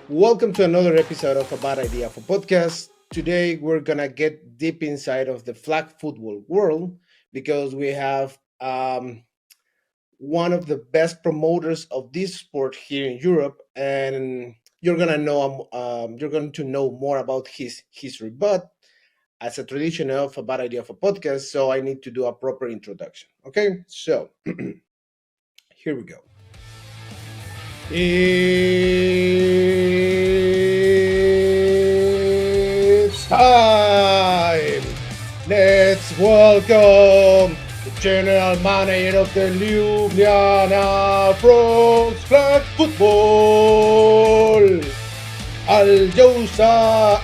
Welcome to another episode of A Bad Idea for Podcast. Today we're gonna get deep inside of the flag football world because we have one of the best promoters of this sport here in Europe, and you're going to know more about his history. But as a tradition of A Bad Idea for Podcast, so I need to do a proper introduction. Okay, so here we go. It's time! Let's welcome the general manager of the Ljubljana Frogs Flag Football, Aljoša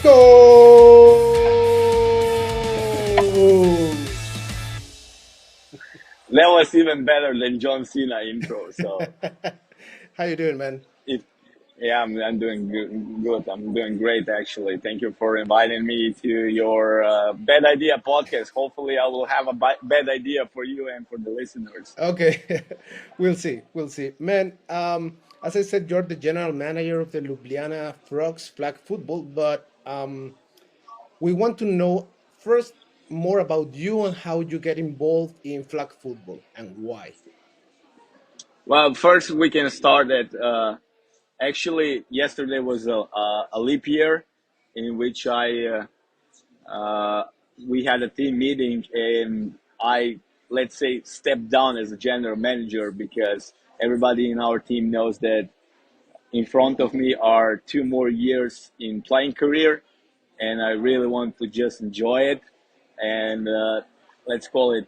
Kous! That was even better than John Cena intro. So, How you doing, man? it, yeah, I'm doing good. I'm doing great, actually. Thank you for inviting me to your Bad Idea podcast. Hopefully, I will have a bad idea for you and for the listeners. Okay, we'll see. We'll see, man. As I said, you're the general manager of the Ljubljana Frogs Flag Football, but we want to know first more about you and how you get involved in flag football and why. Well, first we can start at actually yesterday was a leap year in which we had a team meeting and I, let's say, stepped down as a general manager because everybody in our team knows that in front of me are 2 more years in playing career, and I really want to just enjoy it. And let's call it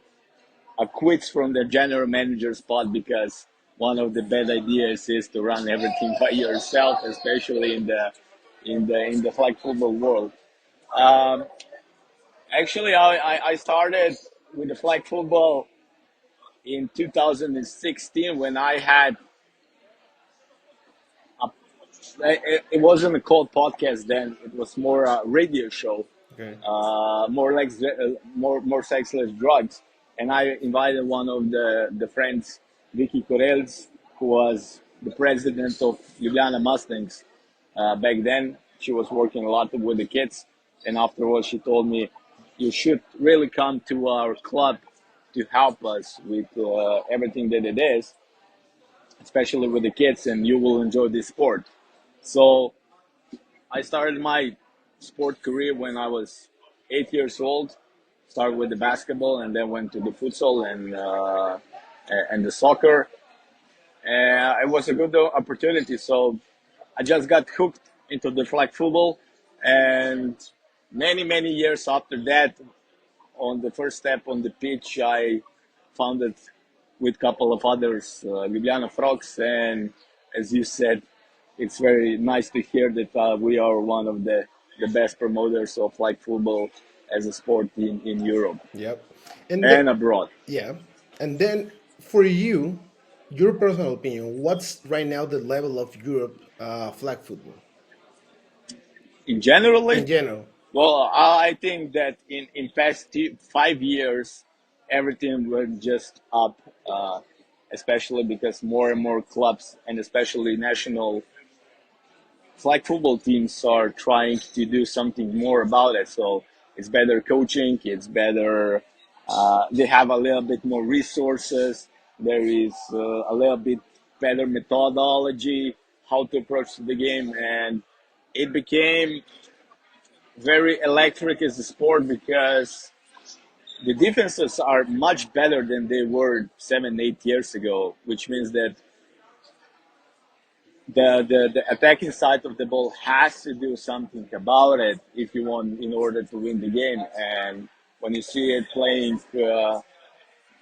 a quits from the general manager spot because one of the bad ideas is to run everything by yourself, especially in the flag football world. Um, Actually, I started with the flag football in 2016 when I had a, it wasn't a called podcast then. It was more a radio show, Okay. more sexless drugs. And I invited one of the friends, Vicky Corels, who was the president of Ljubljana Mustangs back then. She was working a lot with the kids, and afterwards she told me, "You should really come to our club to help us with everything that it is, especially with the kids, and you will enjoy this sport." So I started my sport career when I was 8 years old. Started with the basketball and then went to the futsal and the soccer. It was a good opportunity. So I just got hooked into the flag football, and many years after that, on the first step on the pitch, I founded with a couple of others, Ljubljana Frogs, and as you said, it's very nice to hear that we are one of the best promoters of flag football as a sport in Europe Yep. And then, and abroad. yeah, and then for you, your personal opinion, what's right now the level of Europe flag football In in generally, general? well, I think that in past 5 years, everything went just up, especially because more and more clubs and especially national flag football teams are trying to do something more about it. So it's better coaching, it's better. They have a little bit more resources. There is a little bit better methodology how to approach the game, and it became very electric as a sport because the defenses are much better than they were 7, 8 years ago, which means that the attacking side of the ball has to do something about it if you want in order to win the game. And when you see it playing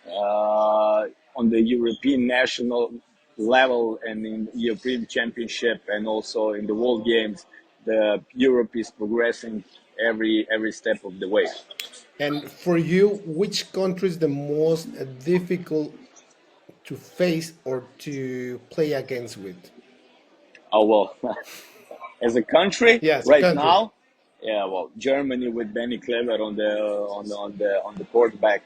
on the European national level and in European Championship and also in the World Games, the Europe is progressing every step of the way. And for you, which country is the most difficult to face or to play against with? Oh well, as a country Yes, a right country. now, yeah, well, Germany with Benny Clever on the quarterback,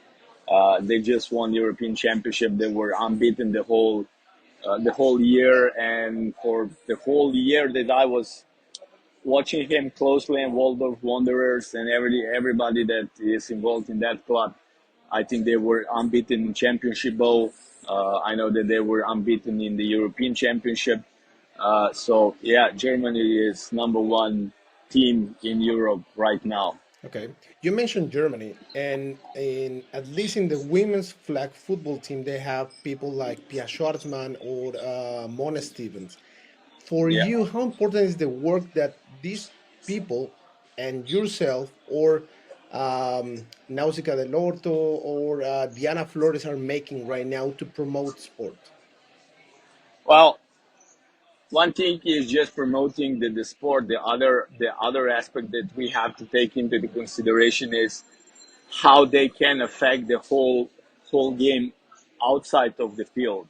they just won European Championship. They were unbeaten the whole the whole year, and for the whole year that I was watching him closely and Waldorf Wanderers and everybody that is involved in that club, I think they were unbeaten in Championship Bowl. I know that they were unbeaten in the European Championship. So yeah, Germany is number one team in Europe right now. Okay, you mentioned Germany, and in at least in the women's flag football team, they have people like Pia Schwartzman or Mona Stevens. For Yeah. you, how important is the work that these people and yourself, or Nausicaa del Orto or Diana Flores, are making right now to promote sport? Well, one thing is just promoting the sport. The other aspect that we have to take into the consideration is how they can affect the whole game outside of the field,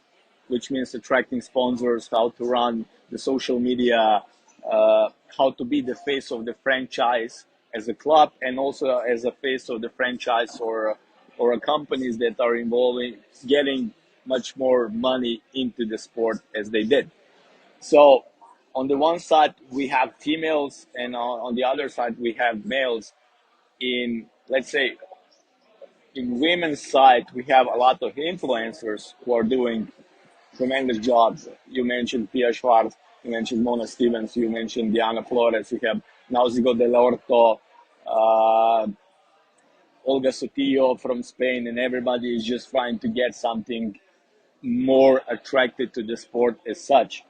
which means attracting sponsors, how to run the social media, how to be the face of the franchise as a club, and also as a face of the franchise or a companies that are involving getting much more money into the sport as they did. So on the one side we have females, and on the other side we have males. In, let's say, in women's side, we have a lot of influencers who are doing tremendous jobs. You mentioned Pia Schwartz, you mentioned Mona Stevens, you mentioned Diana Flores, you have Nausigo del Orto, uh, Olga Sotillo from Spain, and everybody is just trying to get something more attracted to the sport as such.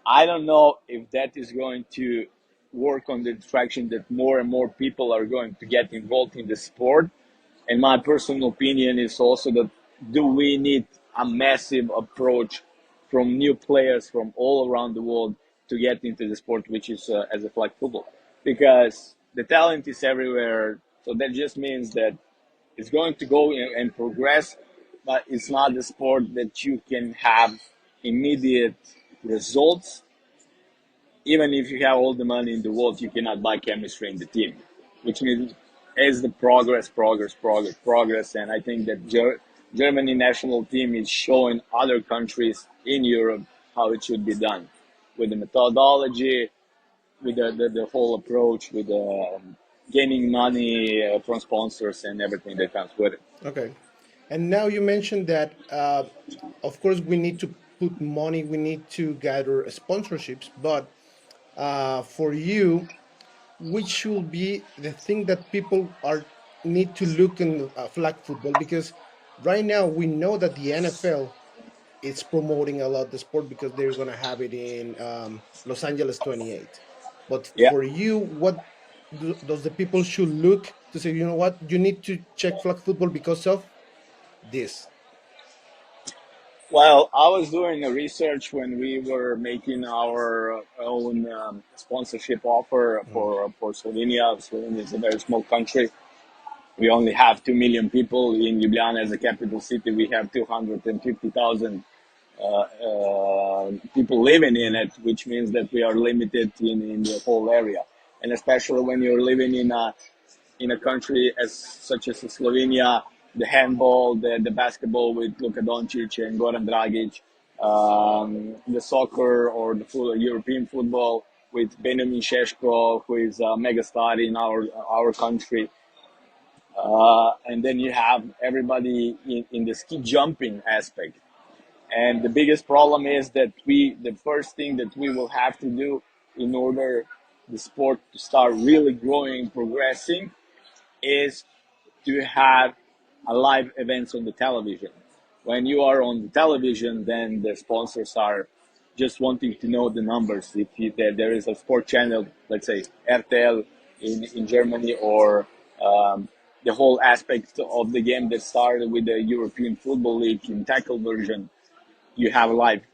I don't know if that is going to work on the attraction that more and more people are going to get involved in the sport. And my personal opinion is also that, do we need a massive approach from new players from all around the world to get into the sport, which is as a flag football? Because the talent is everywhere. So that just means that it's going to go and progress, but it's not the sport that you can have immediate results. Even if you have all the money in the world, you cannot buy chemistry in the team, which means as the progress, and I think that Germany national team is showing other countries in Europe how it should be done, with the methodology, with the whole approach, with gaining money from sponsors and everything that comes with it. Okay. And now you mentioned that, of course, we need to put money, we need to gather sponsorships, but for you, which should be the thing that people are need to look in flag football? Because right now we know that the NFL is promoting a lot the sport because they're going to have it in Los Angeles 28. But Yeah. for you, what does the people should look to say, you know what, you need to check flag football because of this? Well, I was doing a research when we were making our own sponsorship offer Mm. for Slovenia. Slovenia is a very small country. We only have 2 million people. In Ljubljana as a capital city, we have 250,000 people living in it, which means that we are limited in the whole area. And especially when you're living in a country as such as Slovenia, the handball, the basketball with Luka Doncic and Goran Dragic, the soccer or the full European football with Benjamin Šeško, who is a megastar in our country. And then you have everybody in the ski jumping aspect. And the biggest problem is that the first thing that we will have to do in order the sport to start really growing, progressing, is to have a live events on the television. When you are on the television, then the sponsors are just wanting to know the numbers. If there is a sport channel, let's say RTL in Germany, or the whole aspect of the game that started with the European Football League in tackle version, you have live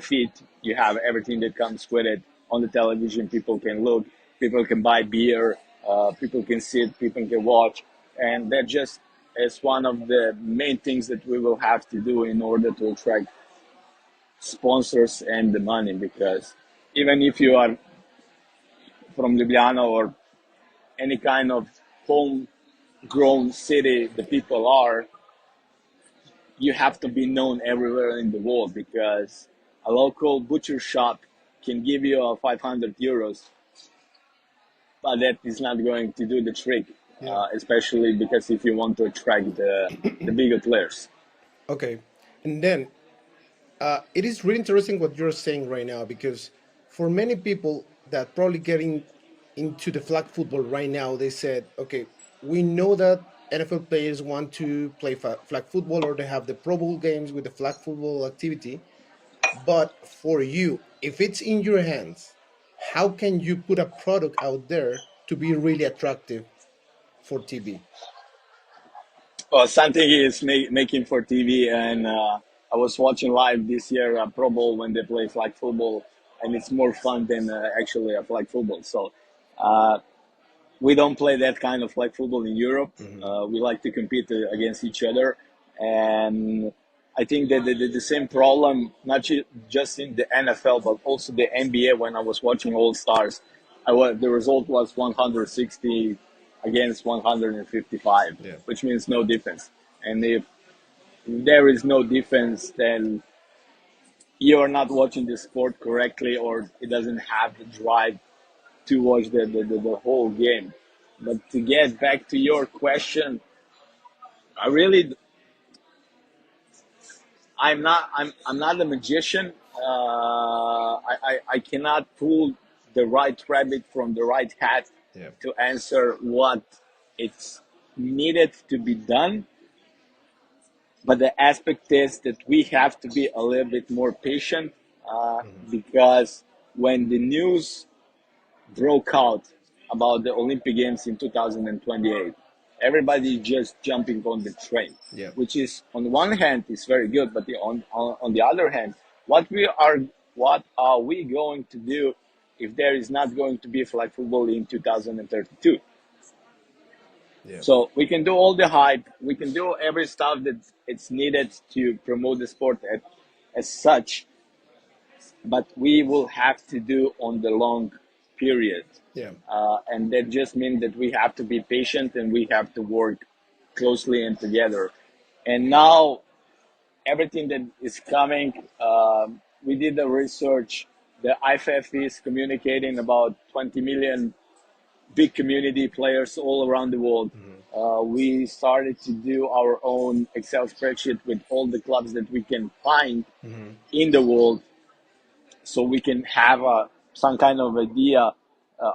feed, you have everything that comes with it on the television. People can look, people can buy beer, people can sit, people can watch, and that just is one of the main things that we will have to do in order to attract sponsors and the money. Because even if you are from Ljubljana or any kind of homegrown city, the people are, you have to be known everywhere in the world, because a local butcher shop can give you 500 euros, but that is not going to do the trick, Yeah. especially because if you want to attract the bigger players. Okay. And then it is really interesting what you're saying right now because for many people that probably getting into the flag football right now, they said, okay, we know that NFL players want to play flag football or they have the Pro Bowl games with the flag football activity. But for you, if it's in your hands, how can you put a product out there to be really attractive for TV? Well, something is making for TV, and I was watching live this year Pro Bowl when they play flag football, and it's more fun than actually a flag football. So uh, we don't play that kind of flag football in Europe. Hmm. We like to compete against each other, and I think that the same problem, not just in the NFL, but also the NBA. When I was watching All Stars, the result was 160 against 155, Yeah. which means no defense. And if there is no defense, then you're not watching the sport correctly, or it doesn't have the drive to watch the whole game. But to get back to your question, I really, I'm not a magician. I cannot pull the right rabbit from the right hat Yeah. to answer what it's needed to be done. But the aspect is that we have to be a little bit more patient, Hmm. because when the news broke out about the Olympic Games in 2028, everybody just jumping on the train, Yeah. which is on one hand is very good, but on the other hand, what we are what are we going to do if there is not going to be flag football in 2032? Yeah. So we can do all the hype, we can do every stuff that it's needed to promote the sport as such, but we will have to do on the long period. Yeah. And that just means that we have to be patient and we have to work closely and together. And now everything that is coming, we did the research. The IFF is communicating about 20 million big community players all around the world. Hmm. We started to do our own Excel spreadsheet with all the clubs that we can find Hmm. in the world, so we can have some kind of idea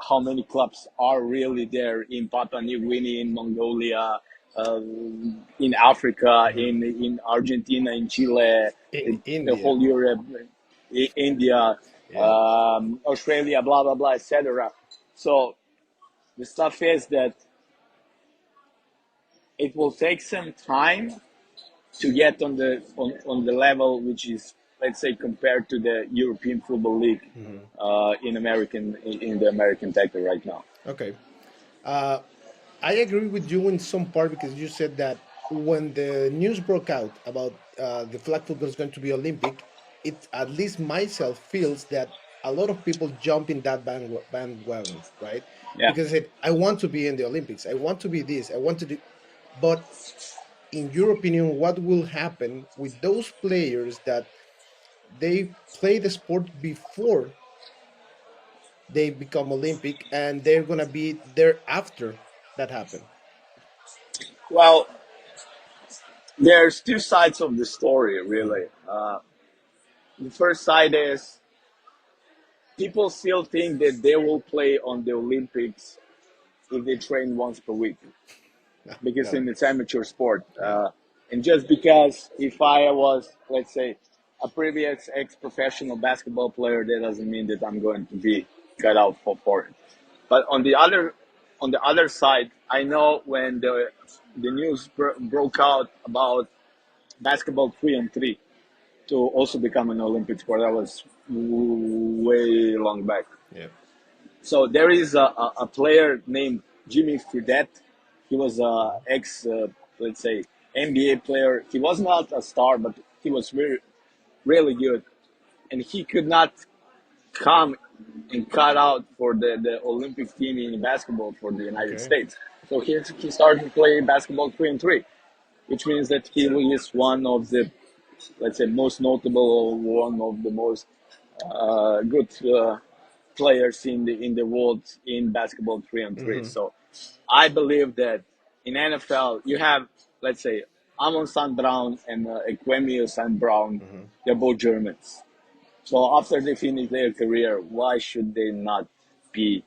how many clubs are really there in Papua New Guinea, in Mongolia, in Africa, Hmm. in Argentina, in Chile, In the India. whole Europe, India, Yeah. Australia, blah blah blah, etc. So the stuff is that it will take some time to get on the level which is, let's say, compared to the European Football League Hmm. in the American tackle right now. Okay. Uh, I agree with you in some part because you said that when the news broke out about the flag football is going to be Olympic, it at least myself feels that a lot of people jump in that bandwagon, right? Yeah. Because it, I want to be in the Olympics, I want to be this, I want to do. But in your opinion, what will happen with those players that they play the sport before they become Olympic and they're gonna be there after that happen? Well, there's two sides of the story, Hmm. really. The first side is people still think that they will play on the Olympics if they train once per week, because No. in it's amateur sport. Yeah. And just because if I was, let's say, a previous ex-professional basketball player, that doesn't mean that I'm going to be cut out for it. But on the other side, I know when the news broke out about basketball 3-on-3 to also become an Olympic sport, that was way long back. Yeah. So there is a player named Jimmy Fredette. He was a Mhm. ex, let's say, NBA player. He was not a star, but he was really good, and he could not come and cut out for the Olympic team in basketball for the United Okay. States. So he started to play basketball 3-on-3, which means that he is one of the let's say, most notable, one of the most good players in the world in basketball 3-on-3. Mm-hmm. So I believe that in NFL you have, let's say, Amon St. Brown and Equemio St. Brown. Mm-hmm. They're both Germans. So after they finish their career, why should they not be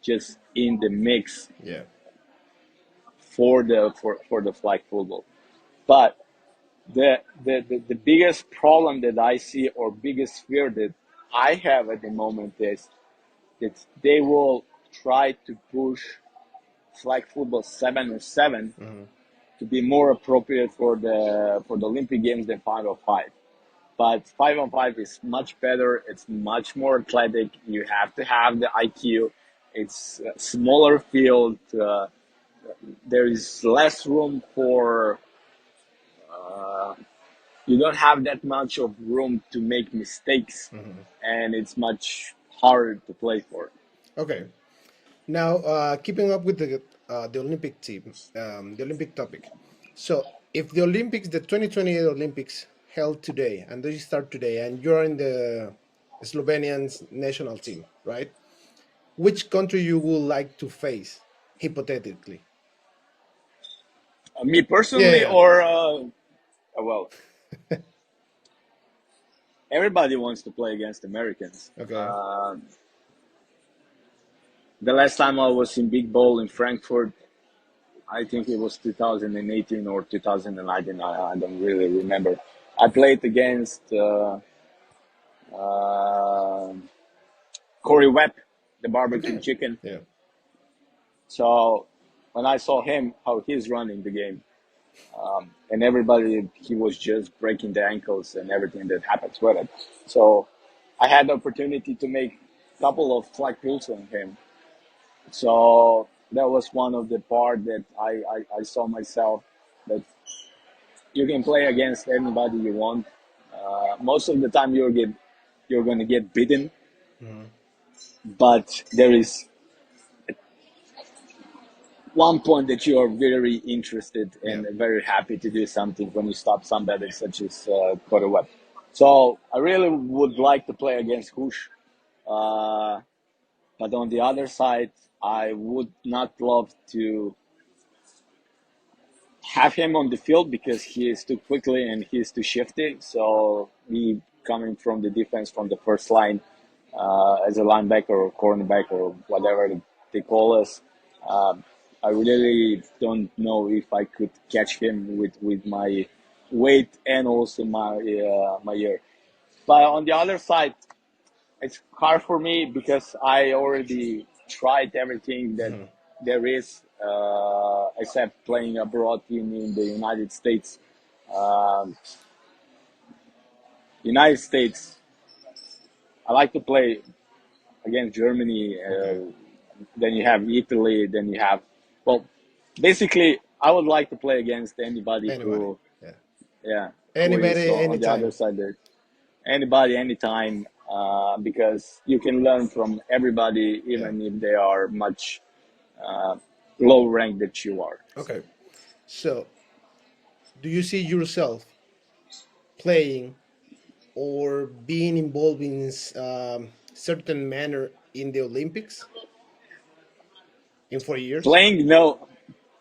just in the mix Yeah. for the flag football? But the biggest problem that I see, or biggest fear that I have at the moment, is that they will try to push flag football 7-on-7 Mm-hmm. to be more appropriate for the Olympic Games than 5-on-5. But 5-on-5 is much better. It's much more athletic. You have to have the IQ. It's a smaller field. There is less room for. You don't have that much of room to make mistakes, Mm-hmm. and it's much harder to play for. Okay. Now, keeping up with the Olympic team, the Olympic topic. So, if the Olympics, the 2028 Olympics, held today, and they start today, and you're in the Slovenian's national team, right? Which country you would like to face, hypothetically? Me Yeah, personally, yeah, or well, everybody wants to play against Americans. yeah. Okay. The last time I was in Big Bowl in Frankfurt, I think it was 2018 or 2019. I don't really remember. I played against uh, Corey Webb, the barbecue Okay. chicken. Yeah. So when I saw him, how he's running the game, and everybody, he was just breaking the ankles and everything that happens with it. So I had the opportunity to make a couple of flag pulls on him. So that was one of the part that I saw myself, that you can play against anybody you want. Most of the time you're going to get beaten, Mm-hmm. but there is one point that you are very interested Yeah. and very happy to do something when you stop somebody such as Cody Webb. So I really would like to play against Hush, uh, but on the other side, I would not love to have him on the field because he is too quickly and he is too shifty. So me coming from the defense from the first line as a linebacker or cornerback or whatever they call us, um, I really don't know if I could catch him with my weight and also my ear. But on the other side, it's hard for me because I already tried everything that Mm-hmm. there is, except playing abroad in the United States. Um, United States, I like to play against Germany. Okay. Then you have Italy. Then you have, well, basically, I would like to play against anybody Anybody. who, Yeah. yeah, who is Anybody, on the other anytime. side there. Anybody, anytime, because you can learn from everybody, Yeah. even if they are much uh, low rank that you are. Okay. So, do you see yourself playing or being involved in certain manner in the Olympics in 4 years? Playing, no,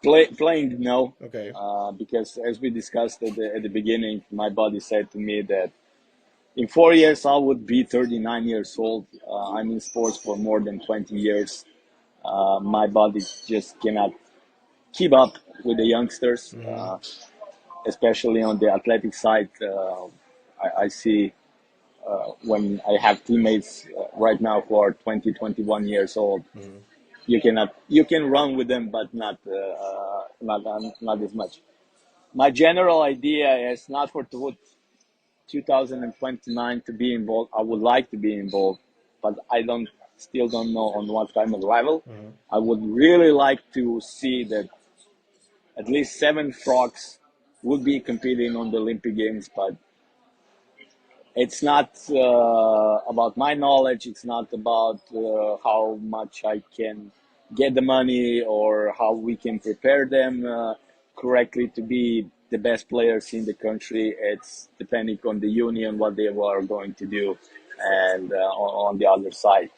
playing, no, Okay. because as we discussed at the beginning, my body said to me that in 4 years I would be 39 years old. I'm in sports for more than 20 years. My body just cannot keep up with the youngsters, Mm-hmm. especially on the athletic side. I see when I have teammates right now who are 20, 21 years old, Mm-hmm. you can run with them, but not as much. My general idea is not for 2029 to be involved. I would like to be involved, but I don't still don't know on what kind of level. Mm-hmm. I would really like to see that at least 7 frogs would be competing on the Olympic Games, but it's not about my knowledge. It's not about how much I can get the money or how we can prepare them correctly to be the best players in the country. It's depending on the union what they are going to do, and on the other side.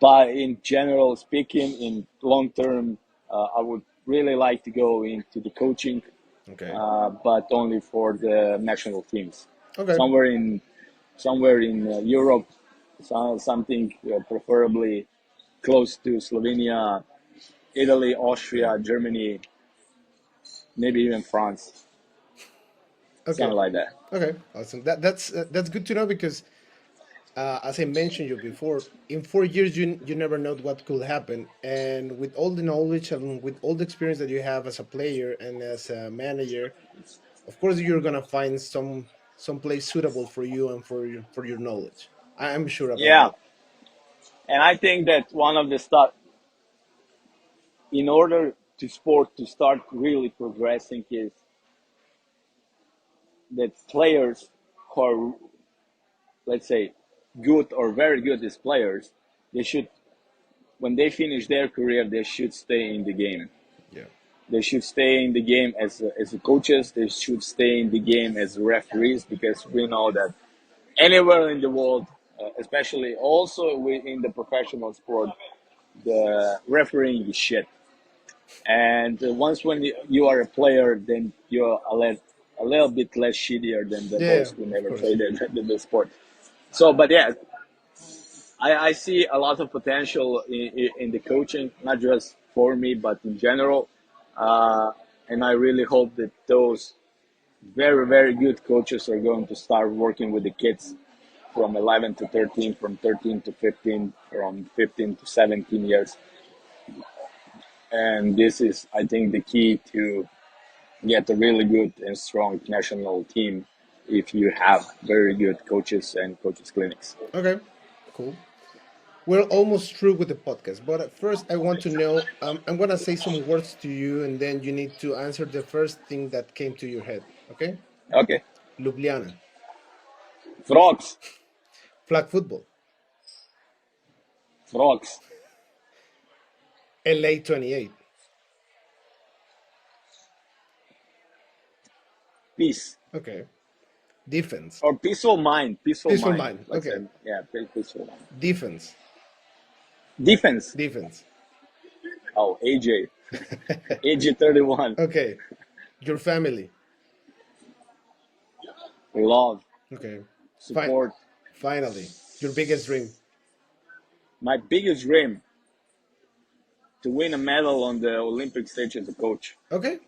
But in general speaking, in long term, I would really like to go into the coaching, Okay. but only for the national teams. Okay. Somewhere in Europe, something preferably close to Slovenia, Italy, Yeah. Austria, Germany, maybe even France, Okay. something like that. Okay. Awesome. That's good to know because as I mentioned you before, in 4 years you never know what could happen, and with all the knowledge and with all the experience that you have as a player and as a manager, of course you're gonna find some place suitable for you and for your knowledge. I'm sure about Yeah, that. and I think that one of the stuff, in order to sport to start really progressing, is that players who are, let's say, good or very good as players, they should, when they finish their career, they should stay in the game. Yeah. They should stay in the game as coaches. They should stay in the game as referees, because we know that anywhere in the world, especially also in the professional sport, the refereeing is shit. And once when you are a player, then you're a little bit less shittier than Yeah, those who of never course. played the sport. So, but yeah, I see a lot of potential in the coaching, not just for me, but in general. And I really hope that those very, very good coaches are going to start working with the kids from 11 to 13, from 13 to 15, from 15 to 17 years. And this is, I think, the key to get a really good and strong national team if you have very good coaches and coaches clinics. Okay, cool. We're almost through with the podcast, but at first I want to know. I'm gonna say some words to you, and then you need to answer the first thing that came to your head. Okay? Okay. Ljubljana, Frogs. flag football, Frogs. LA28. Peace. Okay. Defense, Or peaceful mind. Peaceful peaceful mind. mind. Let's say. Okay. Yeah, peaceful mind. Defense, Defense. defense. Oh, AJ. AJ 31. Okay. Your family. Love. Okay. Fine. Support. Finally, your biggest dream. My biggest dream, to win a medal on the Olympic stage as a coach. Okay,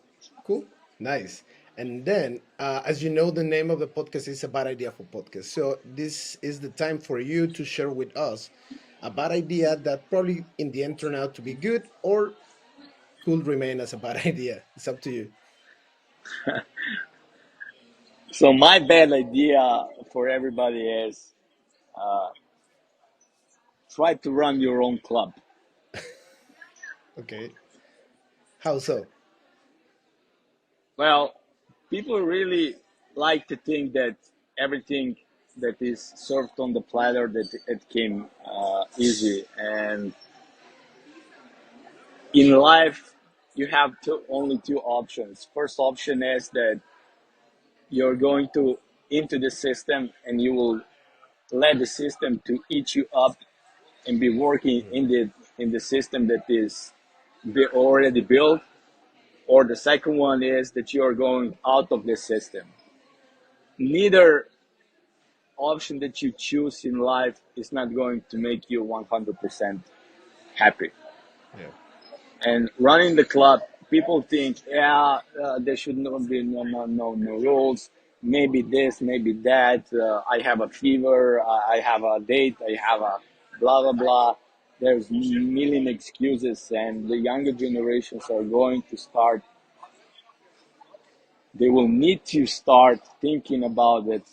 cool, nice. And then, as you know, the name of the podcast is a bad idea for podcast. So this is the time for you to share with us a bad idea that probably in the end turned out to be good or could remain as a bad idea. It's up to you. So my bad idea for everybody is, uh, try to run your own club. Okay, how so? Well, people really like to think that everything that is served on the platter, that it came easy. And in life, you have only two options. First option is that you're going to into the system, and you will let the system to eat you up and be working Mhm. in the system that is already built. Or the second one is that you are going out of the system. Neither option that you choose in life is not going to make you 100% happy. Yeah, And running the club, people think, yeah, there should not be no rules. Maybe this, maybe that. I have a fever. I have a date. I have a blah blah blah. There's million excuses, and the younger generations are going to start. They will need to start thinking about it.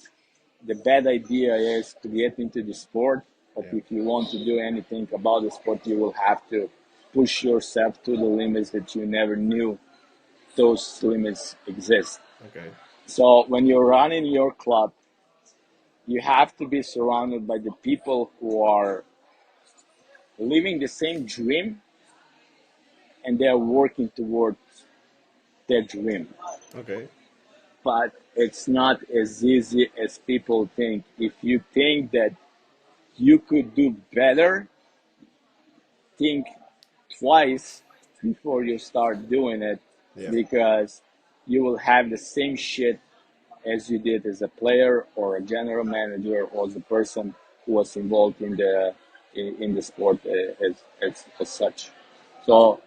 The bad idea is to get into the sport, but yeah. if you want to do anything about the sport, you will have to push yourself to the limits that you never knew those limits exist. Okay, So when you're running your club, you have to be surrounded by the people who are living the same dream, and they are working towards their dream. okay. but it's not as easy as people think. If you think that you could do better, think twice before you start doing it, Yeah. because you will have the same shit as you did as a player or a general manager or the person who was involved in the sport as such. So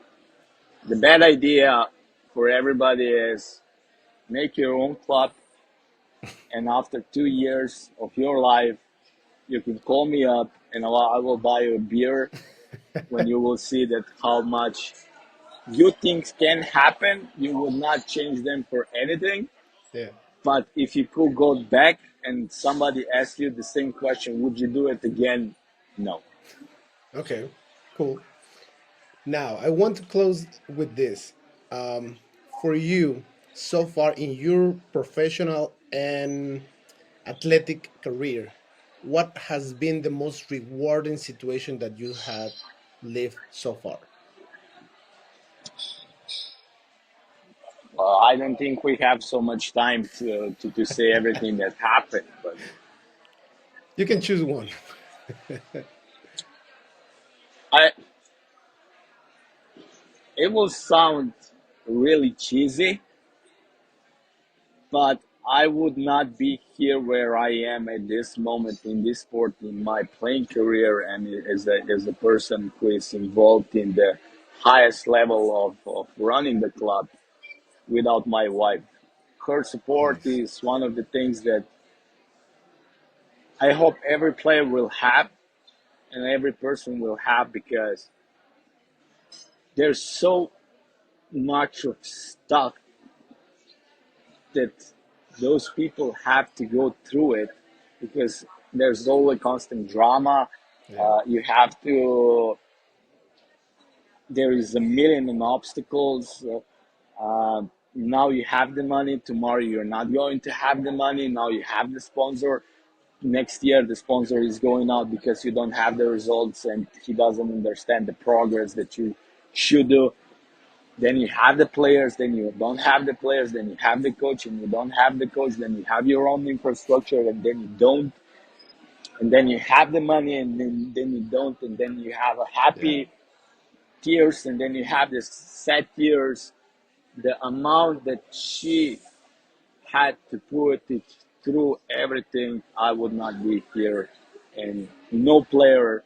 the bad idea for everybody is make your own club, and after 2 years of your life, you can call me up and I will buy you a beer when you will see that how much good things can happen. You will not change them for anything. Yeah. But if you could go back and somebody asked you the same question, would you do it again? No. Okay. Cool. Now, I want to close with this. For you, so far in your professional and athletic career, what has been the most rewarding situation that you had lived so far? I don't think we have so much time to say everything that happened, but You can choose one. I it will sound really cheesy, but I would not be here where I am at this moment in this sport in my playing career and as a person who is involved in the highest level of running the club without my wife. Her support Nice. is one of the things that I hope every player will have and every person will have, because there's so much of stuff that those people have to go through it, because there's always constant drama. Yeah. You have to, there is a million and obstacles. Now you have the money, tomorrow you're not going to have the money. Now you have the sponsor. Next year, the sponsor is going out because you don't have the results and he doesn't understand the progress that you should do. Then you have the players, then you don't have the players, then you have the coach and you don't have the coach, then you have your own infrastructure and then you don't, and then you have the money and then you don't, and then you have a Yeah. happy tears and then you have the sad tears. The amount that she had to put it through everything, I would not be here, and no player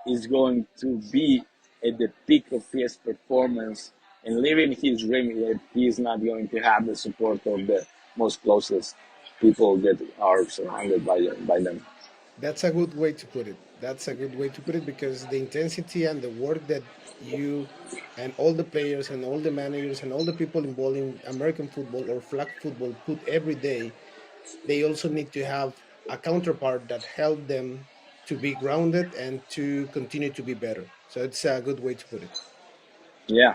is going to be at the peak of his performance and living his dream if he's not going to have the support of the most closest people that are surrounded by them. That's a good way to put it. That's a good way to put it because the intensity and the work that you and all the players and all the managers and all the people involved in American football or flag football put every day, they also need to have a counterpart that help them to be grounded and to continue to be better. So it's a good way to put it. Yeah,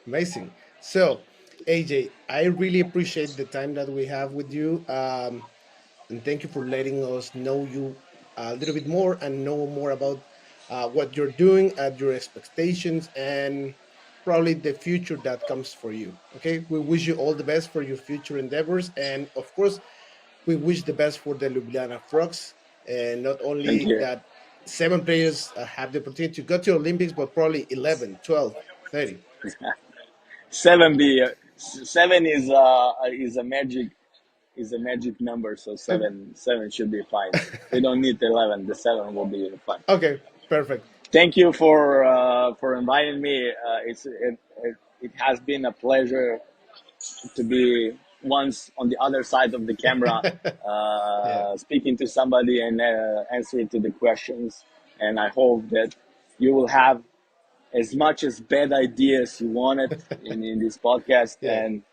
Amazing. So, AJ, I really appreciate the time that we have with you. And thank you for letting us know you a little bit more and know more about what you're doing at your expectations and probably the future that comes for you. Okay, we wish you all the best for your future endeavors, and of course, we wish the best for the Ljubljana Frogs, and not thank only you. that seven players have the opportunity to go to Olympics, but probably 11, 12, 30. Seven be seven is a magic number, so seven should be fine. We don't need 11. The seven will be fine. Okay, perfect. Thank you for inviting me. It has been a pleasure to be once on the other side of the camera, Yeah. speaking to somebody and answering to the questions. And I hope that you will have as much as bad ideas you wanted in this podcast, Yeah. and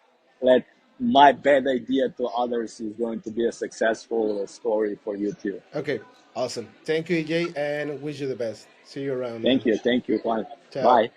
let my bad idea to others is going to be a successful story for you too. Okay. Awesome. Thank you, AJ, and wish you the best. See you around, man. Thank you, Juan. Ciao. Bye.